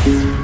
asalaamaaleykum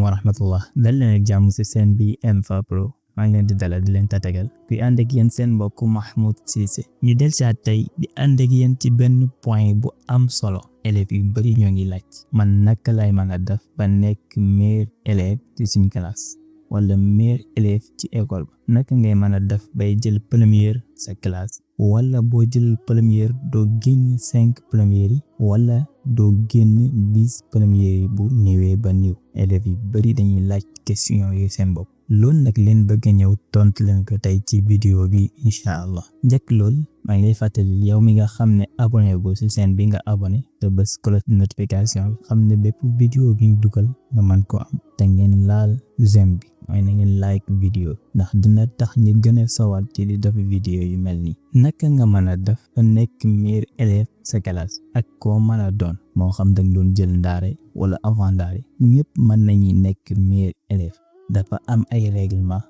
wa rahmatullah dal leen ak jàmm ci seen bi M-FA Pro maa ngi leen di dalal di leen tatagal kuy ànd ak yéen seen mbokk Mahmoud Cissé ñu del si tey di ànd ak yéen ci benn point bu am solo élèves yu bari ñoo ngi laaj man naka lay mën a def ba nekk meilleur élève ci suñ classe wala meilleur élève ci école ba naka ngay mën a def bay jël première sa classe wala boo jël première doo génn 5 premières yi wala doo génn 10 premières yi bu néewee ba néew élèves yi bari dañuy laaj question yi seen bopp loolu nag leen bëgg a ñëw tontu leen ko tey ci vidéo bi incha allah njëkk loolu maa ngi lay fàttali yow mi nga xam ne abonné go ci chaîne bi nga abonné te bës cloche de notification bi xam ne bépp vidéo bi ñu dugal nga mën ko am te ngeen laal j'aime bi mooy na ngeen like vidéo ndax dina tax ñu gën a sawar ci di def vidéo yu mel nii naka nga mën a def ba nekk meilleur élève sa classe ak koo mën a doon moo xam danga doon jël ndaare wala avant ndaare ñëpp mën nañuy nekk meilleur élève dafa am ay règlement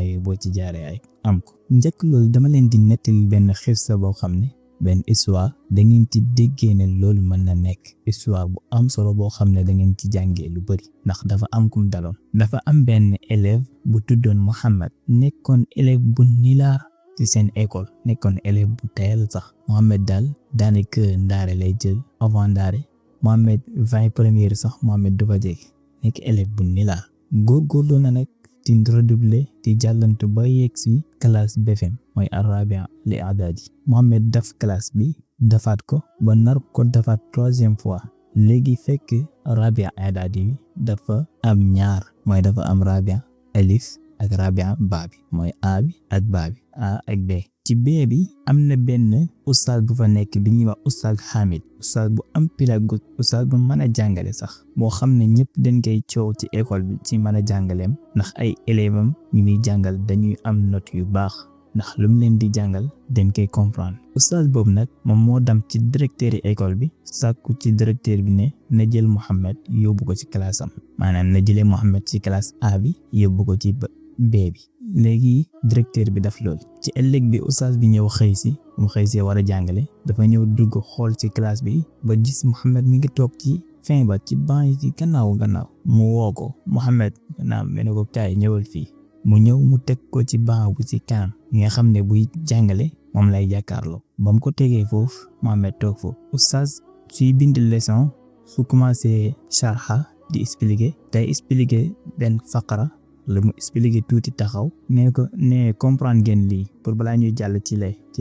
yooyu boo ci jaaree ay am ko njëkk loolu dama leen di nettali benn xissa boo xam ne benn histoire da ngeen ci déggee ne loolu mën na nekk histoire bu am solo boo xam ne da ngeen ci jàngee lu bari ndax dafa am kum daloon dafa am benn élève bu tuddoon Mohamed nekkoon élève bu nilaar ci seen école nekkoon élève bu tayal sax Mohamed daal daanaka ndaare lay jël avant ndaare Mohamed 20 première sax Mohamed du fa jege nekk élève bu nilaar góorgóorlu na nag ci redoubler ci jàllantu ba yegg si classe BFEM mooy arabia li adadi Mohamed def classe bi defaat ko ba nar ko defaat 3e fois léegi fekk rabia adadi bi dafa am ñaar mooy dafa am rabia alif ak rabia ba bi mooy a bi ak ba bi a ak b ci b bi am na benn ustaaz bu fa nekk bi ñuy wax ustaaz Hamid ustaaz bu am pédagogue ustaaz bu mën a jàngale sax boo xam ne ñëpp dañ koy coow ci école bi ci mën a jàngaleem ndax ay élèves am ñu muy jàngal dañuy am note yu baax ndax lu mu leen di jàngal dañ koy comprendre ustaaz boobu nag moom moo dem ci directeur yi école bi sàkku ci directeur bi ne na jël Mohamed yóbbu ko ci classe am maanaam na jëlee Mohamed ci classe A bi yóbbu ko ci B bi léegi directeur bi daf lool ci ëllëg bi ustaaz bi ñëw xëy si war a jàngale dafa ñëw dugg xool ci classe bi ba gis Mohamed mi ngi toog ci fin ba ci banc yi ci gannaaw mu woo ko Mohamed naam mel ne ko kaay ñëwal fii mu ñëw mu teg ko ci banc bu ci kanam nga xam ne buy jàngale moom lay jàkkaarloo ba mu ko tegee foofu Mohamed toog foofu ustaaz suy bind leçon su commencé sharha di expliquer day expliquer benn faqara la mu expliquer tuuti taxaw ne comprendre ngeen lii pour balaa ñuy jàll ci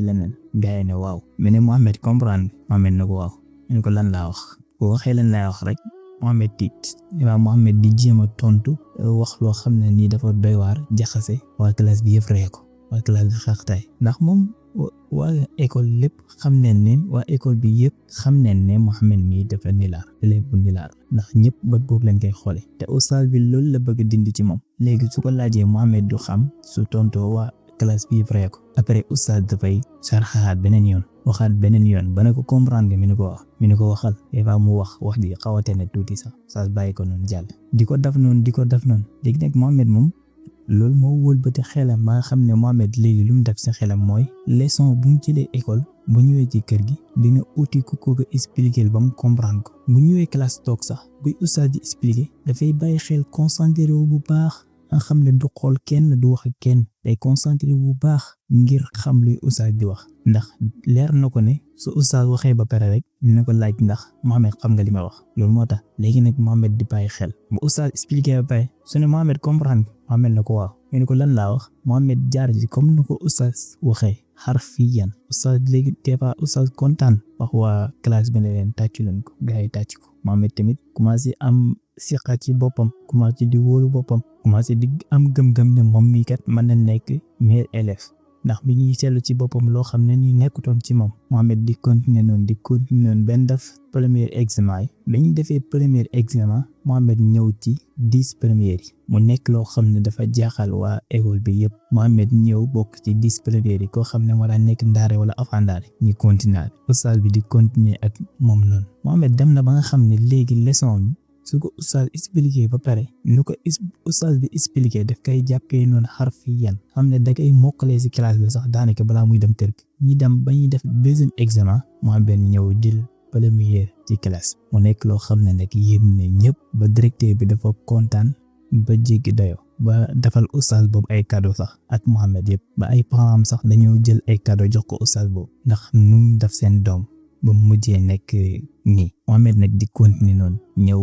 leneen gars yi ne waaw mais ne Mohamed comprendre Mohamed ne ko waaw ne ko lan laa wax boo waxee lan laa wax rek Mohamed tiit waaw Mohamed di jéem a tontu wax loo xam ne nii dafa doy waar jaxase waa classe bi yëpp ree ko waa classe bi xaxtaay ndax moom waa école lépp xam nañ ne waa école bi yëpp xam nañ ne Mohamed mii dafa nilaar élève bu nilaar ndax ñëpp bët boobu lañ koy xoole te ustaaz bi loolu la bëgg dindi ci moom léegi su ko laajee Mohamed du xam su tontoo waa classe bi yëpp ree ko après ustaaz dafay sarxaat beneen yoon waxaat beneen yoon ba ne ko comprendre nga mi ne ko waxal eva mu wax di xawate ne tuuti sax ustaaz bàyyi ko noonu jàll di ko def noonu léegi nag Mohamed moom loolu moo wëlbati xelam ba nga xam ne Mohamed léegi lu mu def sa xelam mooy leçon bu mu jëlee école bu ñëwee ci kër gi dina uti ku ko expliquer ba mu comprendre ko bu ñëwee classe toog sax buy ustaaz di expliquer dafay bàyyi xel concentré wu bu baax nga xam ne du xool kenn du wax ak kenn day concentré wu bu baax ngir xam luy ustaaz di wax ndax leer na ko ne su ustaaz waxee ba pare rek dina ko laaj ndax Mohamed xam nga li ma wax loolu moo tax léegi nag Mohamed di bàyyi xel bu ustaaz expliqué ba pare su ne Mohamed comprendre Mohamed na ko waaw ñu ne ko lan laa wax Mohamed jaar ji comme na ko ustaaz waxee harfiyan ustaaz léegi des fois ustaaz kontaan wax waa classe bi ne leen tàccu leen ko gars yi tàcc ko Mohamed tamit commencé am siqa ci boppam commencé di wóolu boppam commencé di am gëm-gëm ne moom mii kat mën na nekk meilleur élève ndax bi ñuy seetlu ci boppam loo xam ne ni nekkutoon ci moom Mohamed di continuer noonu benn def premier examen yi ba ñu defee premier examen Mohamed ñëw ci 10 premières yi mu nekk loo xam ne dafa jaaxal waa école bi yëpp Mohamed ñëw bokk ci 10 premières yi koo xam ne moo daan nekk ndaare wala avant ndaare ñu continuer ustaas bi di continuer ak moom noonu Mohamed dem na ba nga xam ne léegi leçon su ko oustaz expliqué ba pare nu ko oustaz bi expliqué daf koy jàppee noonu harfiyan xam ne da koy mokkalee si classe bi sax daanaka balaa muy dem tërk ñi dem ba ñuy def deuxième examen moo benn ñëw jël première ci classe mu nekk loo xam ne nag yéem ne ñëpp ba directeur bi dafa kontaan ba jéggi dayo ba defal oustaz boobu ay cadeau sax ak Mohamed yëpp ba ay parents sax dañoo jël ay cadeau jox ko oustaz boobu ndax nu mu def seen doom ba mujjee nekk nii Mohamed nag di continuer noonu ñëw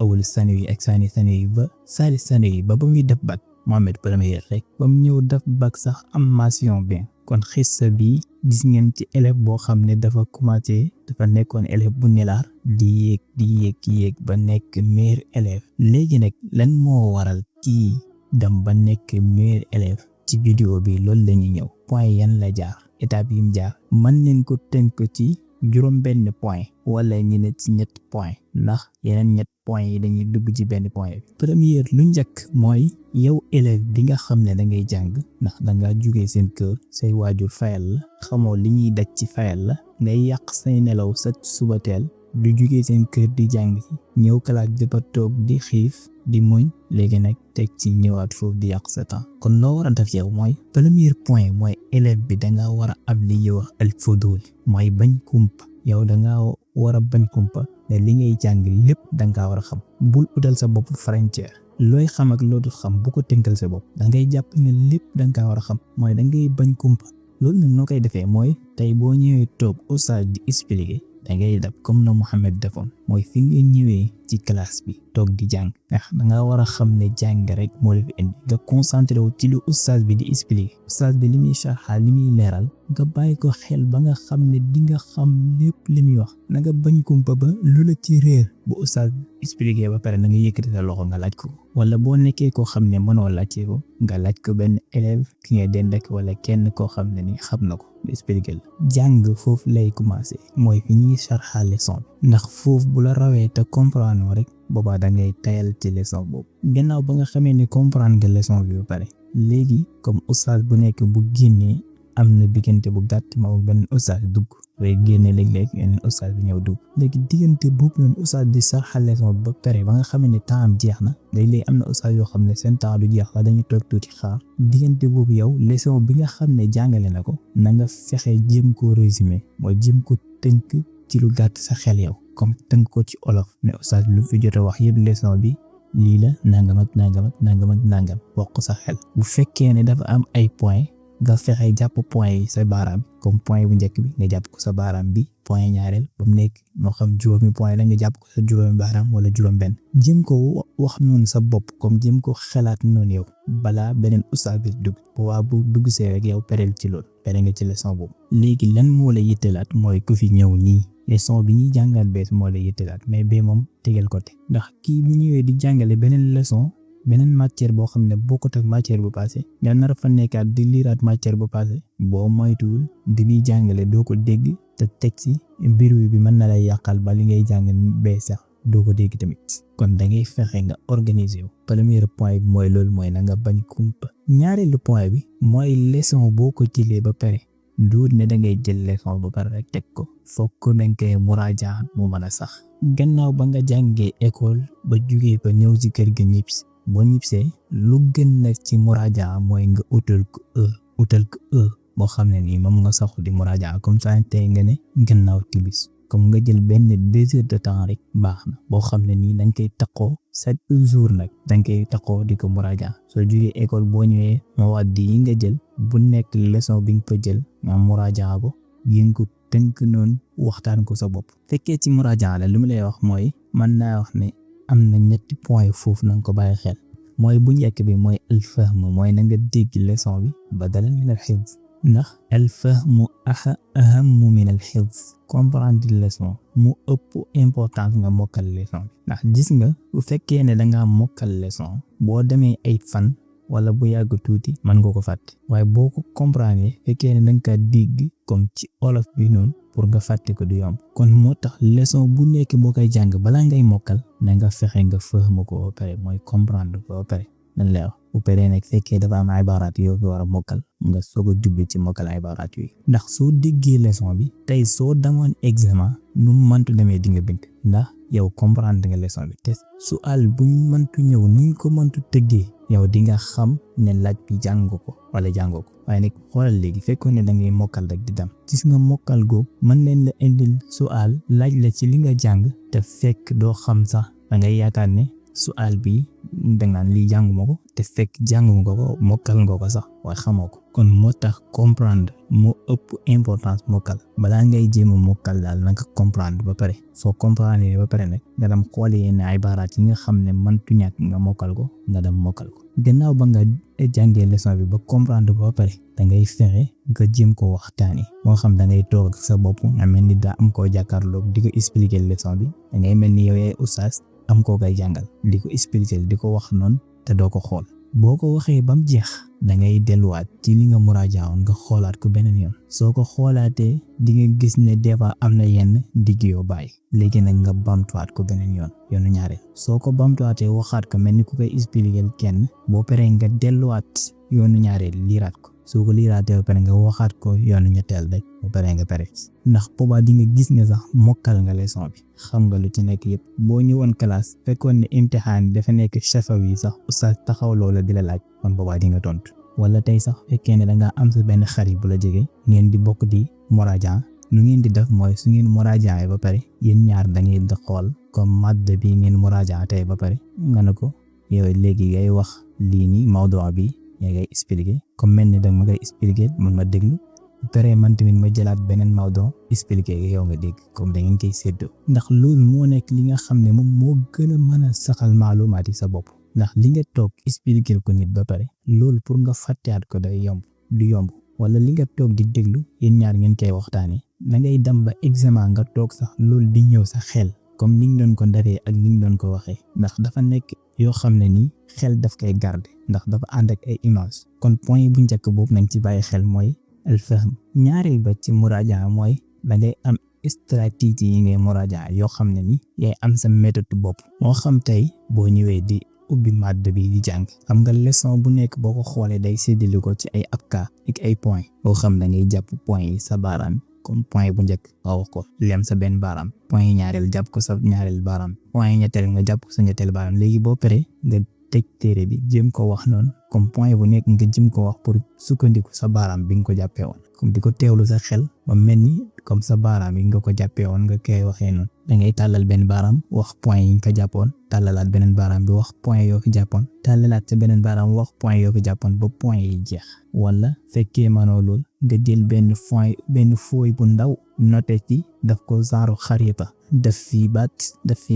awul sani yi ak sani yi ba muy def bac Mohamed première rek ba mu ñëw def bac sax am mention bien kon xissa bi gis ngeen ci élève boo xam ne dafa commencé dafa nekkoon élève bu nilaar di yéeg ba nekk meilleur élève léegi nag lan moo waral kii dem ba nekk meilleur élève ci vidéo bi loolu la ñuy ñëw point yan la jaar étape yi mu jaar mën nañ ko tënk ci juróom benn point wala ñu ne ci ñett point ndax yeneen ñett point yi dañuy dugg ci benn point bi première lu njëkk mooy yow élève bi nga xam ne da ngay jàng ndax danga jugee seen kër say waajur fayal la xamoo li ñuy daj ci fayal la ngay yàq say nelaw sa suba teel du jugee seen kër di jàng ci ñëw classe di ba toog di xiif di muñ léegi nag teg ci ñëwaat foofu di yàq sa temps kon loo war a def yow mooy premier point mooy élève bi danga war a am li ñuy wax al fudul mooy bañ kumpa yow danga war a bañ kumpa ne li ngay jàng lépp danga war a xam bul utal sa bopp frontière looy xam ak loo dul xam bu ko tënkal sa bopp dangay jàpp ne lépp danga war a xam mooy dangay bañ kumpa loolu nag noo koy defee mooy tey boo ñëwee toog oustaz di expliquer dangay def comme na Mohamed defoon mooy fi nga ñëwee ci classe bi toog di jàng ndax danga war a xam ne jàng rek moo la fi indi nga concentré wu ci lu oustaz bi di expliquer oustaz bi li muy sharxa li muy leeral nga bàyyi ko xel ba nga xam ne di nga xam lépp li muy wax na nga bañ kumpa ba lu la ci réer bu oustaz expliquer ba pare na nga yëkkati sa loxo nga laaj ko wala boo nekkee koo xam ne mënoo laajte ko nga laaj ko benn élève ki ngay dend ak wala kenn koo xam ne ni xam na ko expliquer la jàng foofu lay commencé mooy fi ñuy sharxa leçon bi ndax foofu bu la rawee te comprendre rek boobaa da ngay tayal ci leçon boobu gannaaw ba nga xamee ne comprendre nga leçon bi ba pare léegi comme oustaz bu nekk bu génnee am na diggante bu gàtt ma benn oustaz dugg way génne léeg-léeg yeneen oustaz bi ñëw dugg léegi diggante boobu noonu oustaz di sharxa leçon ba pare ba nga xamee ne temps am jeex na léeg-léeg am na oustaz yoo xam ne seen temps du jeex la dañuy toog tuuti xaar diggante boobu yow leçon bi nga xam ne jàngale na ko na nga fexe jéem koo résumé mooy jéem ko tënk ci lu gàtt sa xel yow comme tënk ko ci olof ne oustaz lu fi jot a wax yëpp leçon bi lii la nangam ak nangam ak nangam ak nangam wax ko sa xel bu fekkee ne dafa am ay point nga fexe jàpp point yi sa baaraam comme point bu njëkk bi nga jàpp ko sa baaraam bi point ñaareel ba mu nekk moo xam juróomi point la nga jàpp ko sa juróomi baaraam wala juróom benn jëm ko wax noonu sa bopp comme jëm ko xalaat noonu yow balaa beneen oustaz bi dugg waa bu dugg see rek yow pereel ci loolu pere nga ci leçon boobu léegi lan moo la yittalaat mooy ku fi ñëw nii leçon bi ñuy jàngal bees moo la yittalaat mais bee moom tegal côté ndax kii bu ñëwee di jàngale beneen leçon beneen matière boo xam ne bokkut ak matière bu passé nga nar fa nekkaat di liiraat matière bu passé boo moytuwul di muy jàngale doo ko dégg te teg si mbir bi mën na lay yàqal ba li ngay jàng bee sax doo ko dégg tamit kon da ngay fexe nga organiser wu premier point bi mooy loolu mooy na nga bañ kumpa ñaareelu point bi mooy leçon boo ko jëlee ba pare duut ne da ngay jël leçon ba pare rek teg ko fokk nañ koy muraaja mu mën a sax gannaaw ba nga jàngee école ba jugee ba ñëw si kër ga ñibbisi boo ñibbisee lu gën nag ci muraaja mooy nga utal ko heure boo xam ne nii moom nga saxu di muraaja comme ça tey nga ne gannaaw tibis comme nga jël benn 2 heures de temps rek baax na boo xam ne nii dañ koy takkoo chaque jour nag dañ koy takkoo di ko muraaja soo jugee école boo ñëwee mawaad yi nga jël bu nekk leçon bi nga fa jël nga muraaja ko yéen ko tënk noonu waxtaan ko sa bopp fekkee ci muraaja la li mu lay wax mooy mën naa wax ne am na ñetti point foofu na nga ko bàyyi xel mooy bu njëkk bi mooy alfahmu mooy na nga dégg leçon bi badalan min alxifz ndax alfahmu ahammu min alxifz comprendre leçon mu ëpp importance nga mokkal leçon bi ndax gis nga bu fekkee ne dangaa mokkal leçon boo demee ay fan wala bu yàgg tuuti mën nga ko fàtte waaye boo ko comprendre fekkee ne danga ka dégg comme ci olof bi noonu pour nga fàtte ko du yomb kon moo tax leçon bu nekk boo koy jàng balaa ngay mokkal na nga fexe nga fahmu ko ba pare mooy comprendre ko ba pare nan lay wax bu pare nag fekkee dafa am ibaaraat yoo fi war a mokkal nga soog a jublu ci mokkal ibaaraat yooyu ndax soo déggee leçon bi tey soo demoon examen nu mu mëntu demee di nga bind ndax yow comprendre nga leçon bi te su'aal buñ mëntu ñëw niñ ko mëntu tëggee yow di nga xam ne laaj bi jàng ko wala jàngoo ko waaye nag xoolal léegi fekkoon ne da ngay mokkal rek di dem gis nga mokkal googu mën nañ la indil su'aal laaj la ci li nga jàng te fekk doo xam sax da ngay yaakaar ne su'aal bi danga naan lii jànguma ko te fekk jànguma ko mokkal nga ko sax waaye xamoo ko kon moo tax comprendre moo ëpp importance mokkal balaa ngay jéem a mokkal daal na nga comprendre ba pare soo comprendre ba pare nag nga dem xool yenn ibaaraat yi nga xam ne mëntu ñàkk nga mokkal ko nga dem mokkal ko gannaaw ba nga jàngee leçon bi ba comprendre ba pare da ngay fexe nga jéem ko waxtaanee moo xam da ngay toog ak sa bopp nga mel ni daa am koo jàkkaarloog di ko expliquer leçon bi da ngay mel ni yow yaay oustaz am koo koy jàngal di ko expliquer di ko wax noonu te doo ko xool boo ko waxee ba mu jeex da ngay delluwaat ci li nga muraajawoon nga xoolaat ko beneen yoon soo ko xoolaatee di nga gis ne des fois am na yenn digg yoo bàyyi léegi nag nga bamtuwaat ko beneen yoonu ñaareel soo ko bamtuwaatee waxaat ko mel ni ku koy expliquer kenn boo paree nga delluwaat yoonu ñaareel liiraat ko soo ko liiraatee ba pare nga waxaat ko yoonu ñetteel rek ba pare nga pare ndax boobaa di nga gis ne sax mokkal nga leçon bi xam nga lu ci nekk yëpp boo ñëwoon classe fekkoon ne imtixaan dafa nekk shafawi sax oustaz taxaw loola di la laaj kon boobaa di nga tontu wala tey sax fekkee ne dangaa am sa benn xarit bu la jege ngeen di bokk di muraaja lu ngeen di def mooy su ngeen muraaja ba pare yéen ñaar da ngeen di xool comme madd bi ngeen muraaja tey ba pare nga ne ko yow léegi ngay wax lii nii mawdu bi yaa ngay expliquer comme mel ni da ma koy expliquer man ma déglu pare man tamit ma jëlaat beneen mawdu expliquer yow nga dégg comme da ngeen koy séddoo ndax loolu moo nekk li nga xam ne moom moo gën a mën a saxal maalumaat yi sa bopp ndax li nga toog expliquer ko nit ba pare loolu pour nga fàtteaat ko day yomb du yomb wala li nga toog di déglu yéen ñaar ngeen koy waxtaanee da ngay dem ba examen nga toog sax loolu di ñëw sa xel comme ni nga doon ko defee ak ni nga doon ko waxee ndax dafa nekk yoo xam ne nii xel daf koy garder ndax dafa ànd ak ay image kon point bu njëkk boobu nañ ci bàyyi xel mooy al fahm ñaareel ba ci muraaja mooy da ngay am stratégie yi ngay muraaja yoo xam ne ni yaay am sa méthode bopp moo xam tey boo ñëwee di ubbi madd bi di jàng xam nga leçon bu nekk boo ko xoolee day séddale ko ci ay abka ak ay point boo xam da ngay jàpp point yi sa baaraam comme point bu njëkk nga wax ko lem sa benn baaraam point yi ñaareel jàpp ko sa ñaareel baaraam point yi ñetteel nga jàpp ko sa ñetteel baaraam léegi boo paree nga teg téere bi jëm ko wax noonu comme point bu nekk nga jëm ko wax pour sukkandiku sa baaraam bi nga ko jàppee woon comme di ko teewlu sa xel ba mel ni comme sa baaraam yi nga ko jàppee woon nga koy waxee noonu da ngay tàllal benn baaraam wax point yi nga ko jàppoon tàllalaat beneen baaraam bi wax point yoo ko jàppoon tàllalaat sa beneen baaraam wax point yoo ko jàppoon ba point yi jeex wala fekkee manoo lool nga jël benn fooy bu ndaw noté ci daf ko zaaru xarita daf fii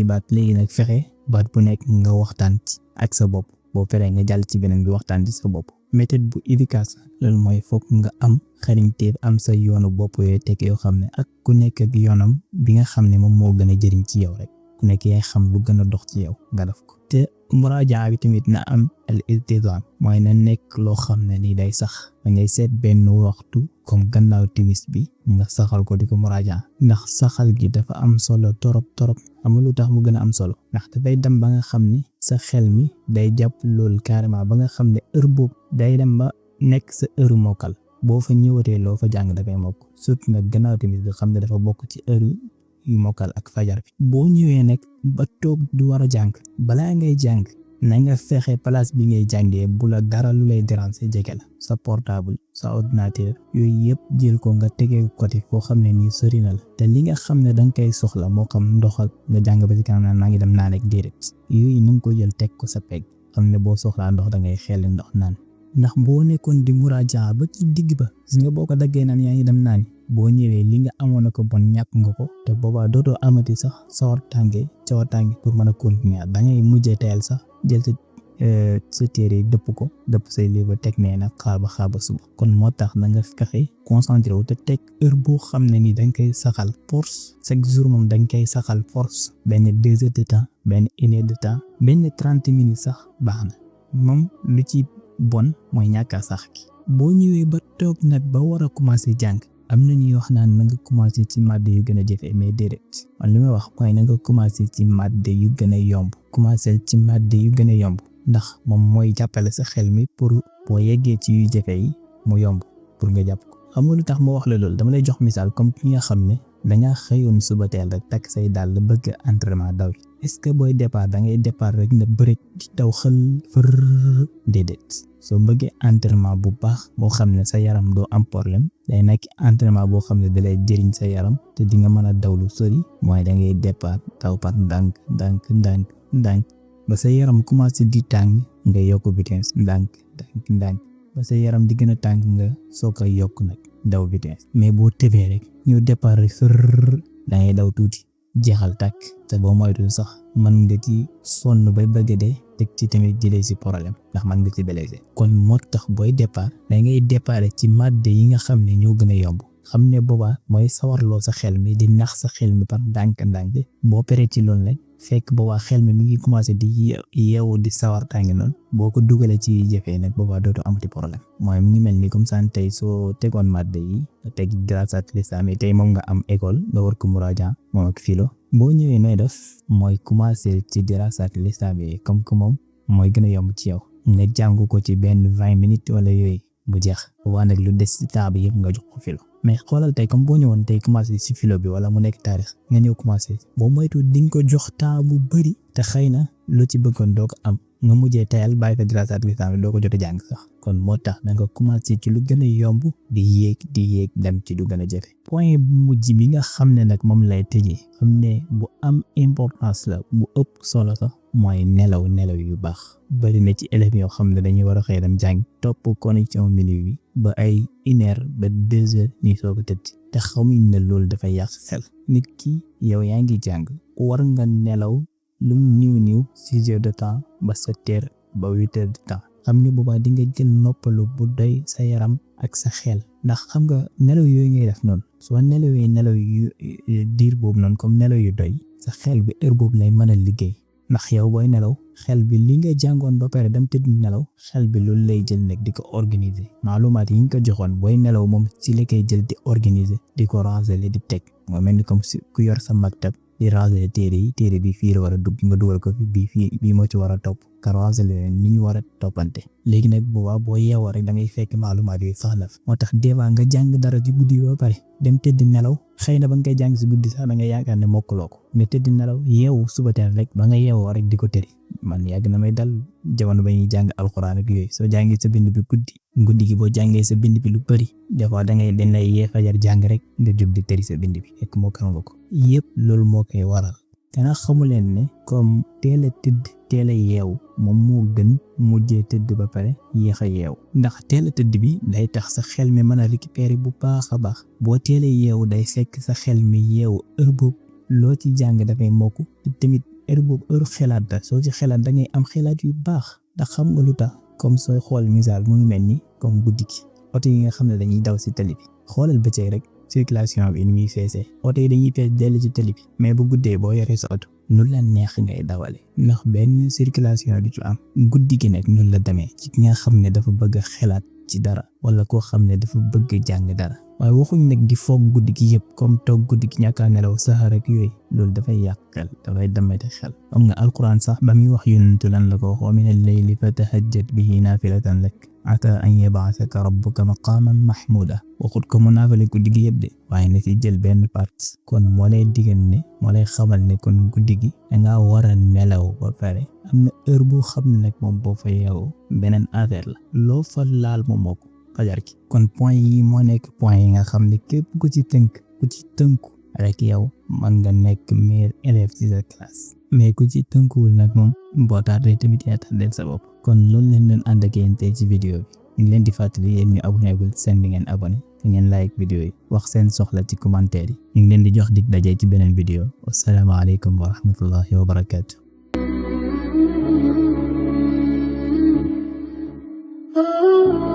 baat léegi nag fexe baat bu nekk nga waxtaan ci ak sa bopp boo paree nga jàll ci beneen bi waxtaan ci sa bopp méthode bu efficace loolu mooy foog nga am xarañteef am sa yoonu bopp yooyu teg yoo xam ne ak ku nekk ak yoonam bi nga xam ne moom moo gën a jëriñ ci yow rek ku nekk yaay xam lu gën a dox ci yow nga def ko te muraaja bi tamit na am al iltizam mooy na nekk loo xam ne ni day sax da ngay seet benn waxtu comme gannaaw timis bi nga saxal ko di ko muraaja ndax saxal gi dafa am solo torop xam nga lu tax mu gën a am solo ndax dafay dem ba nga xam ne sa xel mi day jàpp loolu carrément ba nga xam ne heure boobu day dem ba nekk sa heure mokkal boo fa ñëwatee loo fa jàng dafay mokk surtout nag gannaaw timis bi xam ne dafa bokk ci heure yu mokkal ak fajar bi boo ñëwee nag ba toog du war a jàng balaa ngay jàng na nga fexe place bi ngay jàngee bu la dara lu lay déranger jege la sa portable sa ordinateur yooyu yëpp jël ko nga tegee côté foo xam ne nii sori na la te li nga xam ne da nga koy soxla moo xam ndox ak nga jàng ba ci kanam naa ngi dem naan ak déedéet yooyu na nga ko jël teg ko sa pegg xam ne boo soxlaa ndox da ngay xel ndox naan ndax boo nekkoon di muraaja ba ci digg ba gis nga boo ko daggee naan yaa ngi dem naan boo ñëwee li nga amoon ko bon ñàkk nga ko te boobaa dootoo amati sax sawar tànge pour mën a continuer da ngay mujjee teel sax jël sa téere dëpp say livre teg nee nag xaar ba suba kon moo tax da nga fexe concentré wu te teg heure boo xam ne ni da nga koy saxal force chaque jour moom da nga koy saxal force benn 2 heures de temps benn 1 heure de temps benn 30 minutes sax baax na moom lu ci bon mooy ñàkk a sax ki boo ñëwee ba toog nag ba war a commencer jàng am na ñuy wax naan na nga commencer ci madd yu gën a jafe mais déedéet man li may wax mooy na nga commencer ci madd yu gën a yomb commencer ci madd yu gën a yomb ndax moom mooy jàppale sa xel mi pour boo yeggee ci yu jafe yi mu yomb pour nga jàpp ko. xam nga lu tax ma wax la loolu dama lay jox misaal comme ki nga xam ne dangaa xëyoon suba teel rek takk say dàll bëgg entraînement daw est-ce que booy départ da ngay départ rek na bëri di daw xël fër déedéet soo bëggee entraînement bu baax boo xam ne sa yaram doo am problème day nekk entraînement boo xam ne da lay jëriñ sa yaram te di nga mën a daw lu sori mooy da ngay départ daw par ndànk ba sa yaram commencé di tàng nga yokk vitesse ndànk ba sa yaram di gën a tàng nga soo ko yokk nag daw vitesse mais boo tëbee rek ñëw départ rek da ngay daw tuuti jeexal tàkk te boo moytu sax mën nga ci sonn bay bëgg dee teg ci tamit jëlee si problème ndax mën nga ci blessé kon moo tax booy départ da ngay départ ci màdd yi nga xam ne ñoo gën a yomb xam ne boobaa mooy sawarloo sa xel mi di nax sa xel mi par ndànk boo paree ci loolu rek fekk boobaa xel mi ngi commencé di yeewu di sawar tàngi noonu boo ko dugalee ci jëfee nag boobaa dootu amati problème mooy mu ngi mel ni comme ça tey soo tegoon madd yi teg dirasat lislaami tey moom nga am école nga war ko muraaja moom ak philo boo ñëwee nooy def mooy commencé ci dirasat lislaami comme que moom mooy gën a yomb ci yow nga jàng ko ci benn 20 minutes wala yooyu bu jeex waa nag lu des ci temps bi yëpp nga jox ko philo mais xoolal tey comme boo ñëwoon tey commencé ci philo bi wala mu nekk taarix nga ñëw commencé boo moytu di nga ko jox temps bu bëri te xëy na lu ci bëggoon doo ko am nga mujjee tayal bàyyi fa dirasat lislaami doo ko jot a jàng sax kon moo tax da nga commencé ci lu gën a yomb di yéeg dem ci lu gën a jafe. point bu mujj bi nga xam ne nag moom lay tëjee xam ne bu am importance la bu ëpp solo sax mooy nelaw yu baax bari na ci élèves yoo xam ne dañuy war a xëy dem jàng topp connexion minuit bi ba ay 1 heure ba 2 heures ñuy soog a tëdd te xamuñ ne loolu dafay yàq xel nit ki yow yaa ngi jàng war nga nelaw lu mu niw 6 heures de temps ba 7 heures ba 8 heures de temps xam ne boobaa di nga jël noppalu bu doy sa yaram ak sa xel ndax xam nga nelaw yooyu ngay def noonu soo nelawee nelaw yu diir boobu noonu comme nelaw yu doy sa xel bi heure boobu lay mën a liggéey ndax yow booy nelaw xel bi li nga jàngoon ba pare dem tëdd nelaw xel bi loolu lay jël nag di ko organiser maalumaat yi nga ko joxoon booy nelaw moom ci la koy jël di organiser di ko ranger di teg moo mel ni comme ku yor sa maktab di ranger téere bi fii la war a dugg nga dugal ko fi bii moo ci war a topp ka ranger leen ni ñu war a toppante léegi nag boobaa boo yeewoo rek da ngay fekk maalumaat yooyu sax la moo tax des fois nga jàng dara ci guddi ba pare dem tëdd nelaw xëy na ba nga koy jàng si guddi sax da nga yaakaar ne mokkuloo ko nga tëdd nelaw yeewu suba teel rek ba nga yeewoo rek di ko tëri man yàgg na may dal jamono ba ñuy jàng alxuraan ak yooyu soo jàngee sa bind bi guddi gi boo jàngee sa bind bi lu bëri des fois dañ lay yee fajar jàng rek nga jóg di tëri sa bind bi fekk mokkal nga ko yëpp loolu moo koy waral kana xamu leen ne comme teel a tëdd teel a yeewu moom moo gën mujjee tëdd ba pare yéex a yeewu ndax teel a tëdd bi day tax sa xel mi mën a récupérer bu baax a baax boo teel a yeewu day fekk sa xel mi yeewu heure boobu loo ci jàng dafay mokk te tamit heure boobu heure xelaat la soo ci xelaat da ngay am xelaat yu baax ndax xam nga lu tax comme sooy xool misaal mu ngi mel ni comme guddi gi oto yi nga xam ne dañuy daw si tali bi xoolal bëccëg rek circulation bi ni muy feesee oto yi dañuy fees dellu ci tali bi mais bu guddee boo yoree sa oto nu la neex ngay dawale ndax benn circulation du ci am guddi gi nag noonu la demee ci ki nga xam ne dafa bëgg a xelaat ci dara wala koo xam ne dafa bëgg jàng dara waaye waxuñ nag di foog guddi gi yëpp comme toog guddi gi ñàkk a nelaw saxar ak yooyu loolu dafay yàq xel dafay demete xel am nga alquran sax ba muy wax yonentu lan la ko wax wa minal layli fatahajjat bihi naafilatan lak ata an yab'athaka rabbuka maqaman mahmuda waxut ko mu naafale guddi gi yëpp de waaye na ci jël benn part kon moo lay digal ne moo lay xamal ne kon guddi gi danga war a nelaw ba pare am na heure boo xam ne nag moom boo fa yeewoo beneen affaire la loo fa laal moom moo ko fajar ki kon point yi moo nekk point yi nga xam ne képp ku ci tënku rek yow man nga nekk meilleur élève ci sa classe mais ku ci tënkuwul nag moom boo tardé tamit yaa tardé sa bopp kon loolu leen doon ànd ak yéen tey ci vidéo bi ñu ngi leen di fàttali yéen ñu abonné gul seen bi ngeen abonné te ngeen like vidéo yi wax seen soxla ci commentaire yi ñu ngi leen di jox dig daje ci beneen vidéo wasalaamaaleykum wa rahmatullahi wa barakatuh Oh